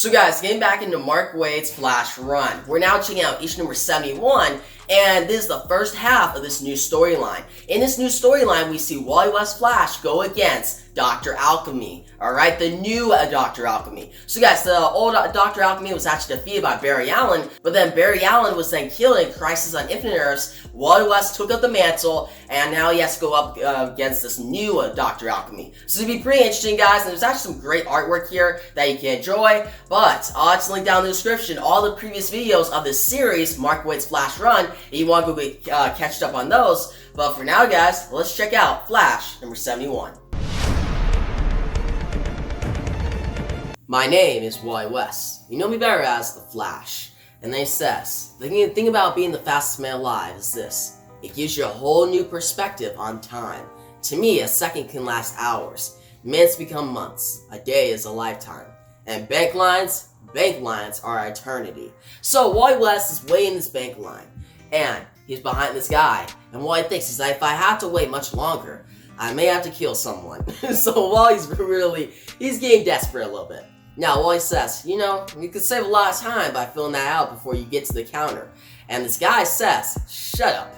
So guys, getting back into Mark Waid's Flash run, we're now checking out issue number 71, and this is the first half of this new storyline. In this new storyline, we see Wally West Flash go against Dr. Alchemy, alright, the new Dr. Alchemy. So guys, the old Dr. Alchemy was actually defeated by Barry Allen, but then Barry Allen was then killed in Crisis on Infinite Earths. Wally West took up the mantle, and now he has to go up against this new Dr. Alchemy. So it's going to be pretty interesting, guys, and there's actually some great artwork here that you can enjoy, but I'll just link down in the description all the previous videos of this series, Mark Waid's Flash run, if you want to go catch up on those. But for now, guys, let's check out Flash number 71. My name is Wally West. You know me better as The Flash. And then he says, the thing about being the fastest man alive is this. It gives you a whole new perspective on time. To me, a second can last hours. Minutes become months. A day is a lifetime. And bank lines are eternity. So Wally West is waiting this bank line. And he's behind this guy. And Wally thinks, he's like, if I have to wait much longer, I may have to kill someone. So Wally's he's getting desperate a little bit. Now, Wally says, you know, you could save a lot of time by filling that out before you get to the counter. And this guy says, shut up.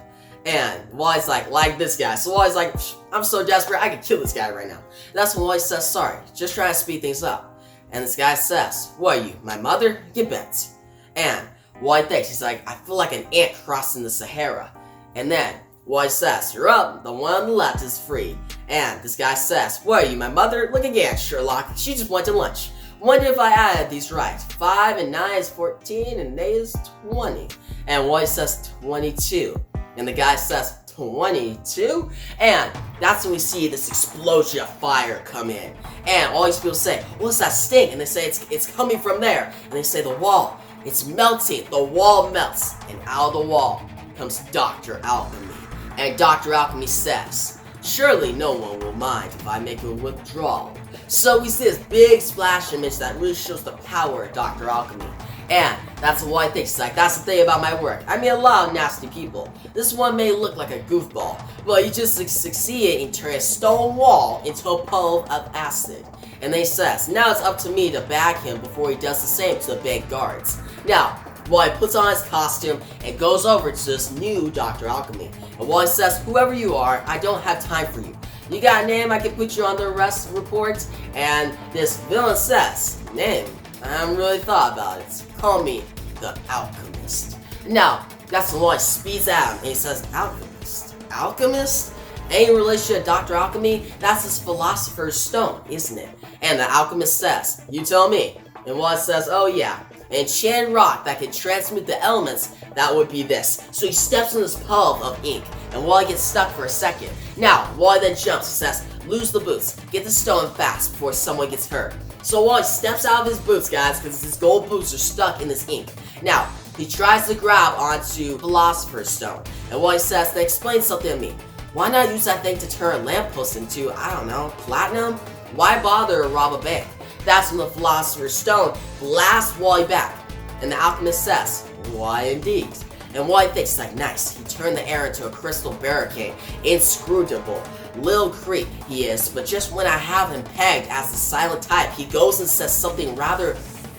And Wally's like this guy. So Wally's like, I'm so desperate, I could kill this guy right now. And that's when Wally says, sorry, just trying to speed things up. And this guy says, what are you, my mother? Get bent. And Wally thinks, he's like, I feel like an ant crossing the Sahara. And then Wally says, you're up, the one on the left is free. And this guy says, what are you, my mother? Look again, Sherlock, she just went to lunch. Wonder if I added these right. 5 and 9 is 14 and 8 is 20. And Wally says 22. And the guy says 22? And that's when we see this explosion of fire come in. And all these people say, what's that stink? And they say it's coming from there. And they say the wall, it's melting. The wall melts. And out of the wall comes Dr. Alchemy. And Dr. Alchemy says, surely no one will mind if I make a withdrawal. So we see this big splash image that really shows the power of Dr. Alchemy. And that's what Wally thinks. He's like, that's the thing about my work. I meet a lot of nasty people. This one may look like a goofball, but he just succeeded in turning a stone wall into a puddle of acid. And then he says, now it's up to me to bag him before he does the same to the bank guards. Now, Wally puts on his costume and goes over to this new Dr. Alchemy. And Wally says, whoever you are, I don't have time for you. You got a name I can put you on the arrest report? And this villain says, name? I haven't really thought about it. Call me the Alchemist. Now, that's when Wally speeds at him and he says, Alchemist? Alchemist? Any relation to Dr. Alchemy? That's his philosopher's stone, isn't it? And the Alchemist says, you tell me. And Wally says, oh yeah. An enchanted rock that can transmute the elements, that would be this. So he steps in this puddle of ink, and Wally gets stuck for a second. Now, Wally then jumps and says, lose the boots, get the stone fast before someone gets hurt. So Wally steps out of his boots, guys, because his gold boots are stuck in this ink. Now, he tries to grab onto Philosopher's Stone, and Wally says, they explain something to me. Why not use that thing to turn a lamppost into, I don't know, platinum? Why bother to rob a bank? That's when the Philosopher's Stone blasts Wally back. And the Alchemist says, why indeed? And Wally thinks, like, nice, he turned the air into a crystal barricade. Inscrutable. Little creep he is, but just when I have him pegged as the silent type, he goes and says something rather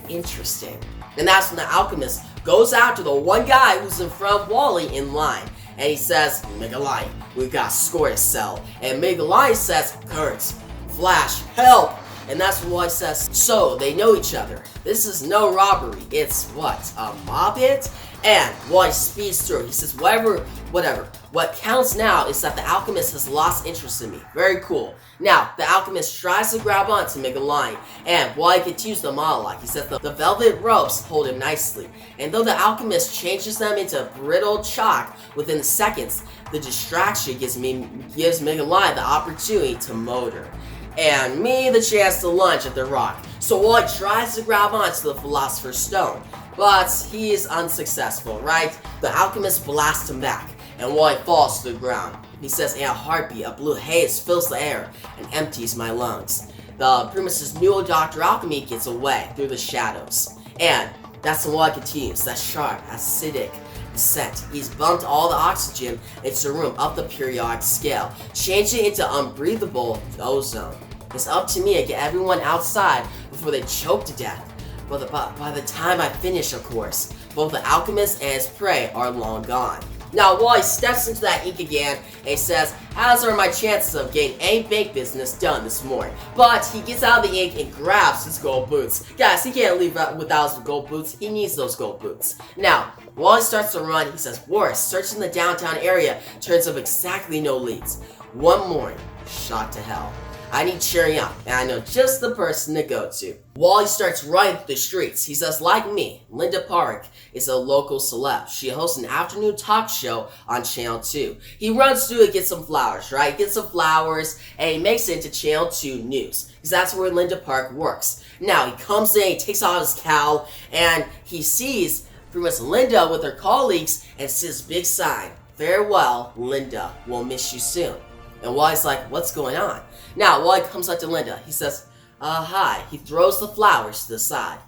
interesting. And that's when the Alchemist goes after the one guy who's in front of Wally in line. And he says, Megalion, we've got a score to sell. And Megalion says, Kurtz, Flash, help! And that's when Wally says, so they know each other. This is no robbery. It's what? A mob hit? And Wally speeds through. He says, whatever. What counts now is that the Alchemist has lost interest in me. Very cool. Now, the Alchemist tries to grab on to make a line, and Wally continues the monologue. He says the velvet ropes hold him nicely. And though the Alchemist changes them into brittle chalk within seconds, the distraction gives Megalion the opportunity to motor. And me the chance to lunge at the rock. So Wally tries to grab onto the Philosopher's Stone, but he is unsuccessful, right? The Alchemist blasts him back, and Wally falls to the ground. He says, in a heartbeat, a blue haze fills the air and empties my lungs. The premise's new Dr. Alchemy gets away through the shadows. And that's when Wally continues, that sharp, acidic descent. He's bumped all the oxygen into the room up the periodic scale, changing it into unbreathable ozone. It's up to me to get everyone outside before they choke to death. But by the time I finish, of course, both the alchemist and his prey are long gone. Now, Wally steps into that ink again, and he says, as are my chances of getting any bank business done this morning? But he gets out of the ink and grabs his gold boots. Guys, he can't leave without his gold boots. He needs those gold boots. Now, Wally starts to run. He says, worse, searching the downtown area turns up exactly no leads. One morning, shot to hell. I need cheering up, and I know just the person to go to. Wally starts running through the streets. He says, like me, Linda Park is a local celeb. She hosts an afternoon talk show on Channel 2. He runs through to get some flowers, right? Gets some flowers, and he makes it into Channel 2 News, because that's where Linda Park works. Now, he comes in, he takes off his cowl, and he sees pretty much Linda with her colleagues, and sees a big sign, farewell, Linda, we'll miss you soon. And Wally's like, what's going on? Now, Wally comes up to Linda. He says, hi. He throws the flowers to the side.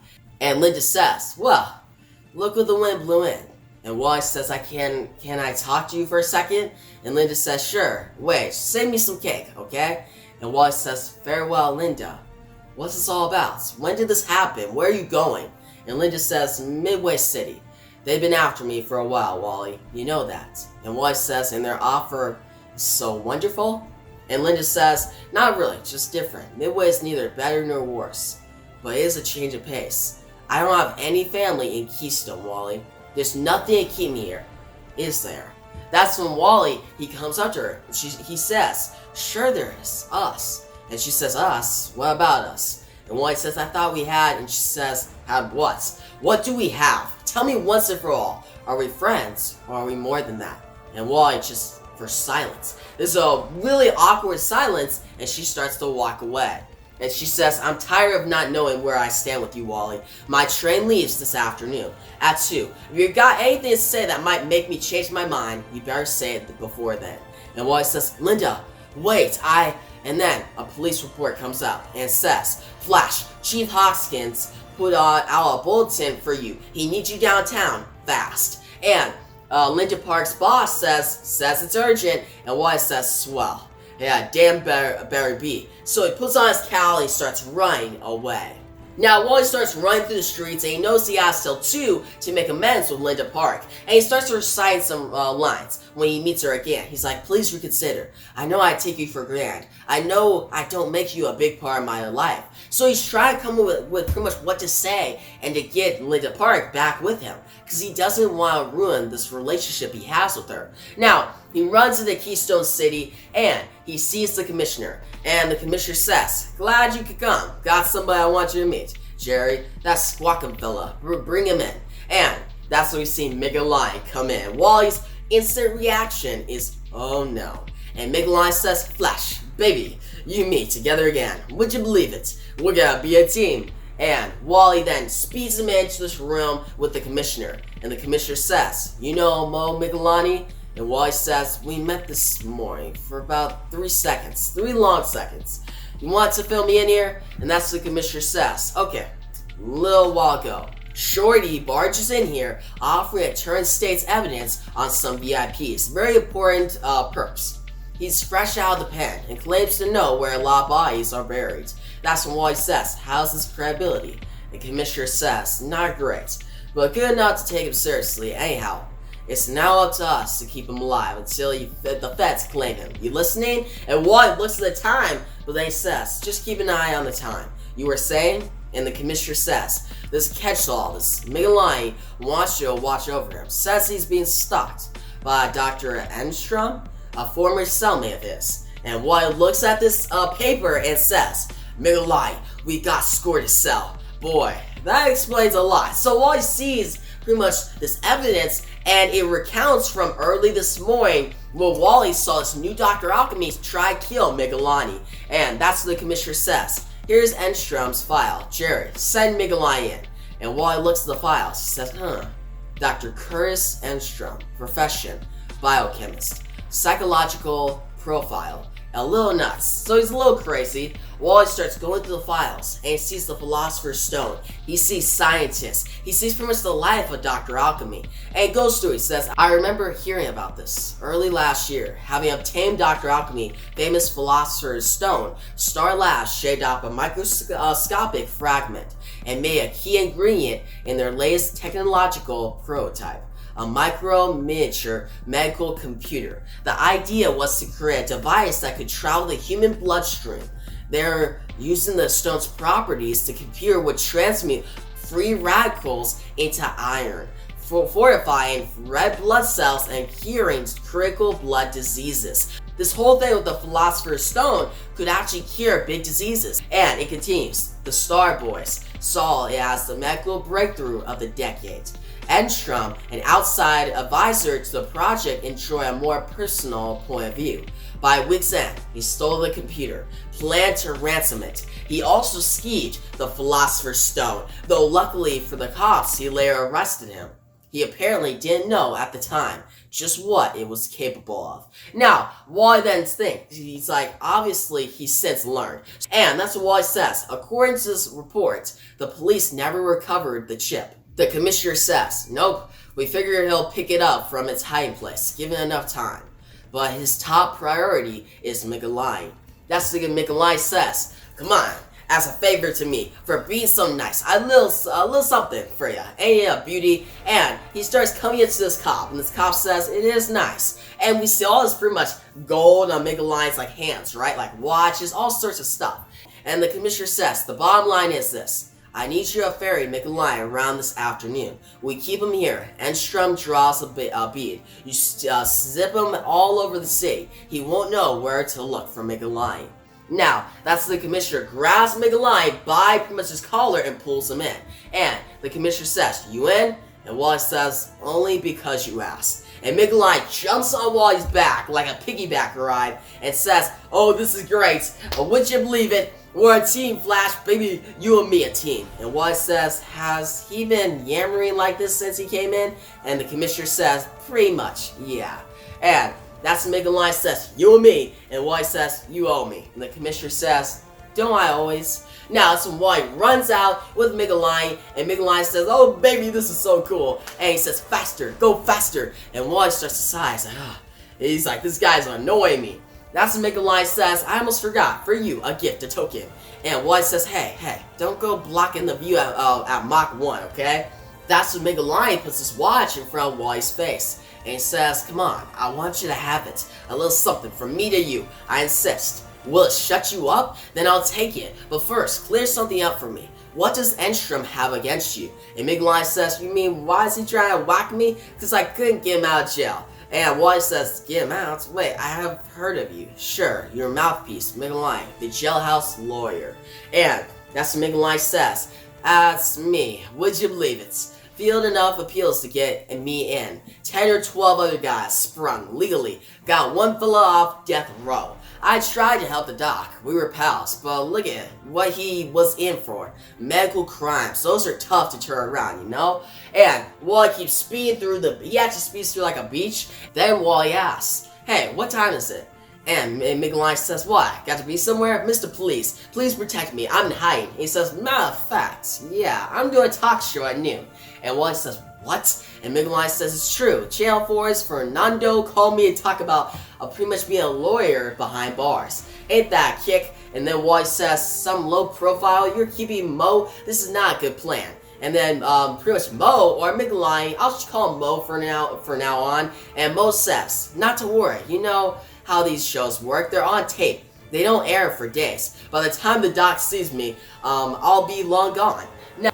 And Linda says, well, look where the wind blew in. And Wally says, can I talk to you for a second? And Linda says, sure. Wait, save me some cake, okay? And Wally says, farewell, Linda. What's this all about? When did this happen? Where are you going? And Linda says, Midway City. They've been after me for a while, Wally. You know that. And Wally says, and their offer is so wonderful? And Linda says, not really, just different. Midway is neither better nor worse, but it is a change of pace. I don't have any family in Keystone, Wally. There's nothing to keep me here, is there? That's when Wally, he comes up to her. He says, sure there is, us. And she says, us? What about us? And Wally says, I thought we had, and she says, had what? What do we have? Tell me once and for all. Are we friends, or are we more than that? And Wally just for silence. There's a really awkward silence, and she starts to walk away. And she says, I'm tired of not knowing where I stand with you, Wally. My train leaves this afternoon at 2. If you got anything to say that might make me change my mind, you better say it before then. And Wally says, Linda, wait, And then a police report comes up and says, Flash, Chief Hoskins put out a bulletin for you. He needs you downtown, fast. And Linda Park's boss says it's urgent, and Wally says, swell. Yeah, damn better be. So he puts on his cowl and he starts running away. Now, Wally starts running through the streets, and he knows he has till 2 to make amends with Linda Park. And he starts to recite some lines when he meets her again. He's like, please reconsider. I know I take you for granted. I know I don't make you a big part of my life. So he's trying to come up with pretty much what to say and to get Linda Park back with him, because he doesn't want to ruin this relationship he has with her. Now, he runs into Keystone City, and he sees the commissioner. And the commissioner says, glad you could come. Got somebody I want you to meet. Jerry, that squawking fella. Bring him in. And that's when we see Miguelani come in. Wally's instant reaction is, oh no. And Miguelani says, Flash, baby, you and me together again. Would you believe it? We're gonna be a team. And Wally then speeds him into this room with the commissioner. And the commissioner says, you know Mo Miguelani? And Wally says, we met this morning for about 3 seconds. 3 long seconds. You want to fill me in here? And that's what the commissioner says. Okay, a little while ago, Shorty barges in here offering to turn state's evidence on some VIPs. Very important perps. He's fresh out of the pen and claims to know where a lot of bodies are buried. That's when Wally says, how's his credibility? The commissioner says, not great, but good enough to take him seriously anyhow. It's now up to us to keep him alive until the feds claim him. You listening? And Wally looks at the time, but then he says, just keep an eye on the time. You were saying? And the commissioner says, this catch-all, this Miguelani wants you to watch over him. Says he's being stalked by Dr. Enstrom, a former cellmate of his. And Wally looks at this paper and says, Miguelani, we got score to sell. Boy, that explains a lot. So Wally sees pretty much this evidence, and it recounts from early this morning where Wally saw this new Dr. Alchemy try to kill Miguelani. And that's what the commissioner says. Here's Enstrom's file. Jerry, send Miguelani in. And Wally looks at the file. He says, Dr. Curtis Enstrom, profession, biochemist, psychological profile, a little nuts, so he's a little crazy. Wally starts going through the files, and he sees the Philosopher's Stone. He sees scientists. He sees pretty much the life of Dr. Alchemy. And he goes through, he says, I remember hearing about this early last year. Having obtained Dr. Alchemy, famous Philosopher's Stone, Star Labs shaped up a microscopic fragment and made a key ingredient in their latest technological prototype. A micro-miniature medical computer. The idea was to create a device that could travel the human bloodstream. They're using the stone's properties to computer would transmute free radicals into iron, fortifying red blood cells and curing critical blood diseases. This whole thing with the Philosopher's Stone could actually cure big diseases. And it continues. The Star Boys saw it as the medical breakthrough of the decade. Enstrom, an outside advisor to the project, enjoyed a more personal point of view. By week's end, he stole the computer, planned to ransom it. He also skeeved the Philosopher's Stone, though luckily for the cops, he later arrested him. He apparently didn't know at the time just what it was capable of. Now, Wally then thinks, he's like, obviously he's since learned. And that's what Wally says. According to this report, the police never recovered the chip. The commissioner says, nope, we figure he'll pick it up from its hiding place, given enough time. But his top priority is McAlign. That's what McAlign says. Come on, as a favor to me, for being so nice, a little something for ya. Ain't it a beauty? And he starts coming into this cop, and this cop says, it is nice. And we see all this pretty much gold on McAlign's like hands, right? Like watches, all sorts of stuff. And the commissioner says, the bottom line is this. I need you to ferry McAlign around this afternoon. We keep him here. Enstrom draws a bead. You zip him all over the city. He won't know where to look for McAlign. Now, that's the commissioner grabs McAlign by pretty much his collar and pulls him in. And the commissioner says, you in? And Wally says, only because you asked. And McAlign jumps on Wally's back like a piggyback ride and says, oh, this is great. Would you believe it? We're a team, Flash, baby, you and me a team. And Wally says, has he been yammering like this since he came in? And the commissioner says, pretty much, yeah. And that's when McAlign says, you and me. And Wally says, you owe me. And the commissioner says, don't I always? Now that's when Wally runs out with McAlign, and McAlign says, oh baby, this is so cool. And he says, faster, go faster. And Wally starts to sigh, he's like, this guy's annoying me. That's when McAlign says, I almost forgot, for you, a gift, a token. And Wally says, hey, don't go blocking the view at Mach 1, okay? That's when McAlign puts his watch in front of Wally's face. And he says, come on, I want you to have it. A little something from me to you, I insist. Will it shut you up? Then I'll take it. But first, clear something up for me. What does Enstrom have against you? And McAlign says, you mean, why is he trying to whack me? Because I couldn't get him out of jail. And Wally says, get him out? Wait, I have heard of you. Sure, your mouthpiece, McAlign, the jailhouse lawyer. And that's what McAlign says. That's me. Would you believe it? Field enough appeals to get me in. 10 or 12 other guys sprung legally. Got one fella off death row. I tried to help the doc. We were pals, but look at what he was in for. Medical crimes. Those are tough to turn around, you know? And Wally keeps speeding through he actually speeds through like a beach. Then Wally asks, hey, what time is it? And McAlign says, what? Got to be somewhere? Mr. Police, please protect me. I'm in hiding. He says, matter of fact, yeah, I'm doing a talk show at noon. And Wally says, what? And McAlign says it's true. Channel 4's Fernando called me to talk about pretty much being a lawyer behind bars. Ain't that a kick? And then Wally says, some low profile, you're keeping Mo? This is not a good plan. And then pretty much Mo, or McAlign, I'll just call him Mo for now on. And Mo says, not to worry, you know how these shows work. They're on tape. They don't air for days. By the time the doc sees me, I'll be long gone.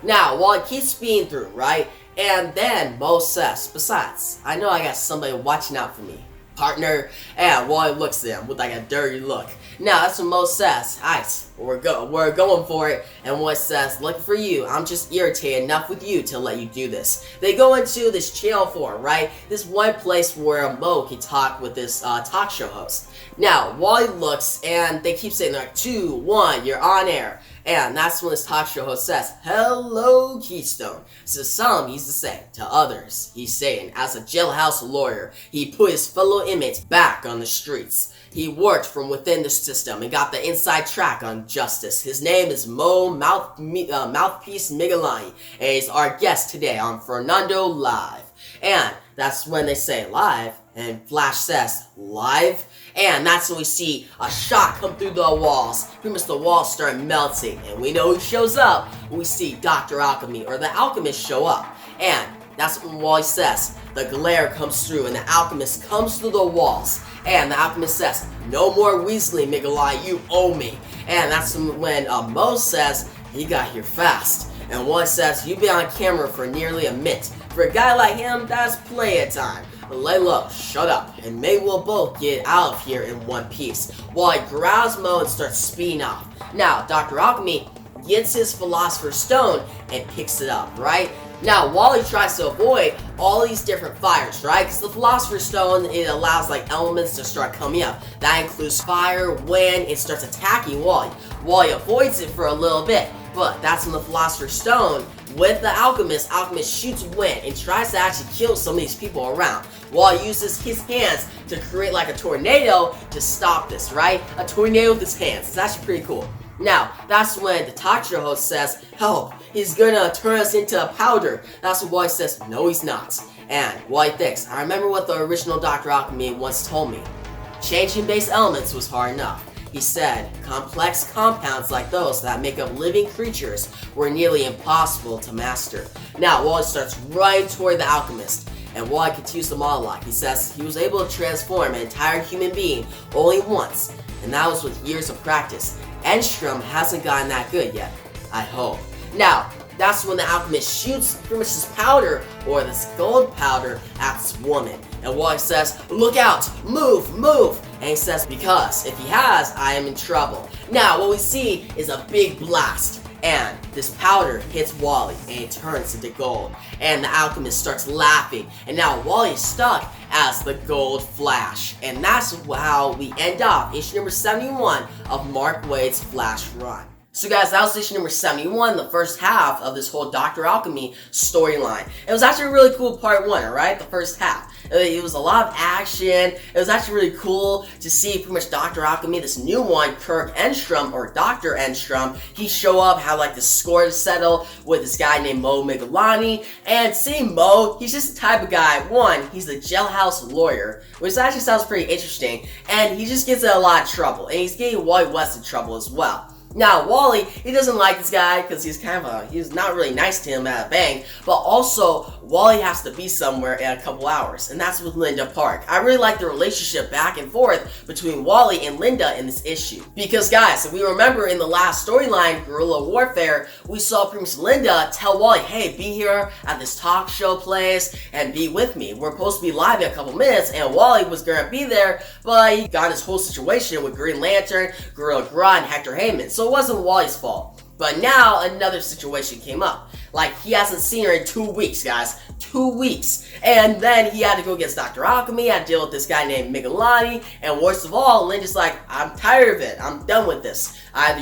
Now, Wally keeps speeding through, right? And then Mo says, besides, I know I got somebody watching out for me. Partner. And Wally looks at him with like a dirty look. Now, that's what Mo says. Alright, we're going for it. And Wally says, lucky for you, I'm just irritated enough with you to let you do this. They go into this channel 4, right? This one place where Mo can talk with this talk show host. Now, Wally looks and they keep saying like, 2, 1, you're on air. And that's when this talk show host says, "Hello, Keystone." So to some, he's the same. To others, he's saying, as a jailhouse lawyer, he put his fellow inmates back on the streets. He worked from within the system and got the inside track on justice. His name is Mouthpiece Migolani, and he's our guest today on Fernando Live. And that's when they say live, and Flash says, "Live?" And that's when we see a shot come through the walls. Pretty much the walls start melting. And we know who shows up. We see Dr. Alchemy, or the Alchemist, show up. And that's when Wally says, the glare comes through and the Alchemist comes through the walls. And the Alchemist says, "No more Weasley, Migolai, you owe me." And that's when Mo says, "He got here fast." And Wally says, "You've been on camera for nearly a minute. For a guy like him, that's play of time. Lay low, shut up, and maybe we'll both get out of here in one piece." Wally grabs Mo and starts speeding off. Now, Dr. Alchemy gets his Philosopher's Stone and picks it up, right? Now, Wally tries to avoid all these different fires, right? Because the Philosopher's Stone, it allows like elements to start coming up. That includes fire, wind, it starts attacking Wally. Wally avoids it for a little bit, but that's when the Philosopher's Stone, with the Alchemist shoots wind and tries to actually kill some of these people around. Wally uses his hands to create like a tornado to stop this, right? A tornado with his hands. It's actually pretty cool. Now, that's when the talk show host says, "Help, he's gonna turn us into a powder." That's when Wally says, "No, he's not." And Wally thinks, "I remember what the original Dr. Alchemy once told me. Changing base elements was hard enough." He said, "Complex compounds like those that make up living creatures were nearly impossible to master." Now, Wally starts right toward the Alchemist, and Wally continues the monologue. He says he was able to transform an entire human being only once, and that was with years of practice. Enstrom hasn't gotten that good yet, I hope. Now, that's when the Alchemist shoots pretty much this powder, or this gold powder, at this woman. And Wally says, "Look out! Move! Move!" And he says, "Because if he has, I am in trouble." Now, what we see is a big blast. And this powder hits Wally, and it turns into gold. And the Alchemist starts laughing. And now Wally is stuck as the Gold Flash. And that's how we end off issue number 71 of Mark Waid's Flash run. So guys, that was issue number 71, the first half of this whole Dr. Alchemy storyline. It was actually a really cool part one, alright? The first half. It was a lot of action. It was actually really cool to see pretty much Dr. Alchemy, this new one, Kirk Enstrom, or Dr. Enstrom, he show up, have like this score to settle with this guy named Mo Migolani. And seeing Mo, he's just the type of guy, one, he's a jailhouse lawyer, which actually sounds pretty interesting, and he just gets in a lot of trouble, and he's getting Wally West in trouble as well. Now, Wally, he doesn't like this guy because he's he's not really nice to him at a bank, but also, Wally has to be somewhere in a couple hours, and that's with Linda Park. I really like the relationship back and forth between Wally and Linda in this issue. Because guys, if we remember in the last storyline, Guerrilla Warfare, we saw pretty much Linda tell Wally, "Hey, be here at this talk show place and be with me. We're supposed to be live in a couple minutes," and Wally was gonna be there, but he got his whole situation with Green Lantern, Gorilla Grodd, and Hector Heyman. So it wasn't Wally's fault. But now another situation came up. Like, he hasn't seen her in 2 weeks, guys. 2 weeks. And then he had to go against Dr. Alchemy, had to deal with this guy named Migolani, and worst of all, Linda's like, "I'm tired of it. I'm done with this. Either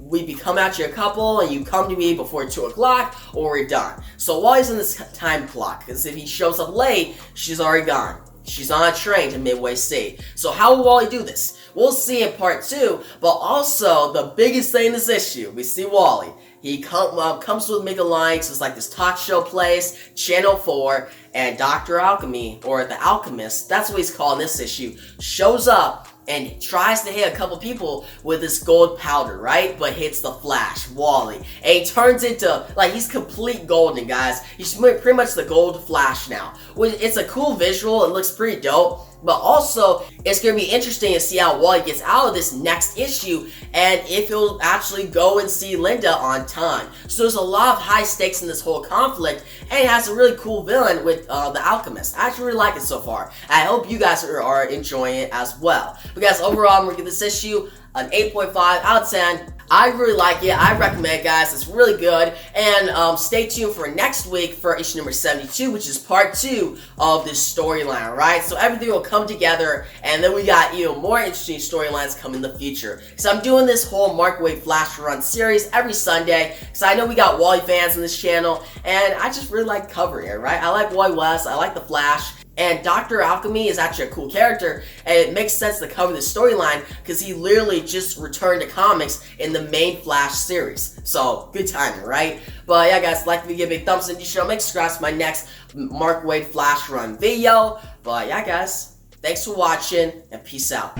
we become actually a couple, and you come to me before 2 o'clock, or we're done." So Wally's in this time clock, because if he shows up late, she's already gone. She's on a train to Midway State. So how will Wally do this? We'll see in part 2, but also the biggest thing in this issue, we see Wally. He comes with Migolani, so it's like this talk show place, Channel 4, and Dr. Alchemy, or the Alchemist, that's what he's called in this issue, shows up and tries to hit a couple people with this gold powder, right? But hits the Flash, Wally. And he turns into, like, he's complete golden, guys. He's pretty much the Gold Flash now. It's a cool visual, it looks pretty dope. But also, it's going to be interesting to see how Wally gets out of this next issue, and if he'll actually go and see Linda on time. So there's a lot of high stakes in this whole conflict, and it has a really cool villain with the Alchemist. I actually really like it so far. I hope you guys are enjoying it as well. But guys, overall, I'm going to give this issue an 8.5 out of 10. I really like it. I recommend it, guys. It's really good. And stay tuned for next week for issue number 72, which is part 2 of this storyline, right? So everything will come together, and then we got even more interesting storylines coming in the future. So I'm doing this whole Mark Waid Flash Run series every Sunday, because I know we got Wally fans on this channel, and I just really like covering it, right? I like Wally West, I like the Flash, and Dr. Alchemy is actually a cool character, and it makes sense to cover the storyline because he literally just returned to comics in the main Flash series. So, good timing, right? But yeah, guys, like the video, give a big thumbs up, and you should make subscribe to my next Mark Waid Flash Run video. But yeah, guys, thanks for watching, and peace out.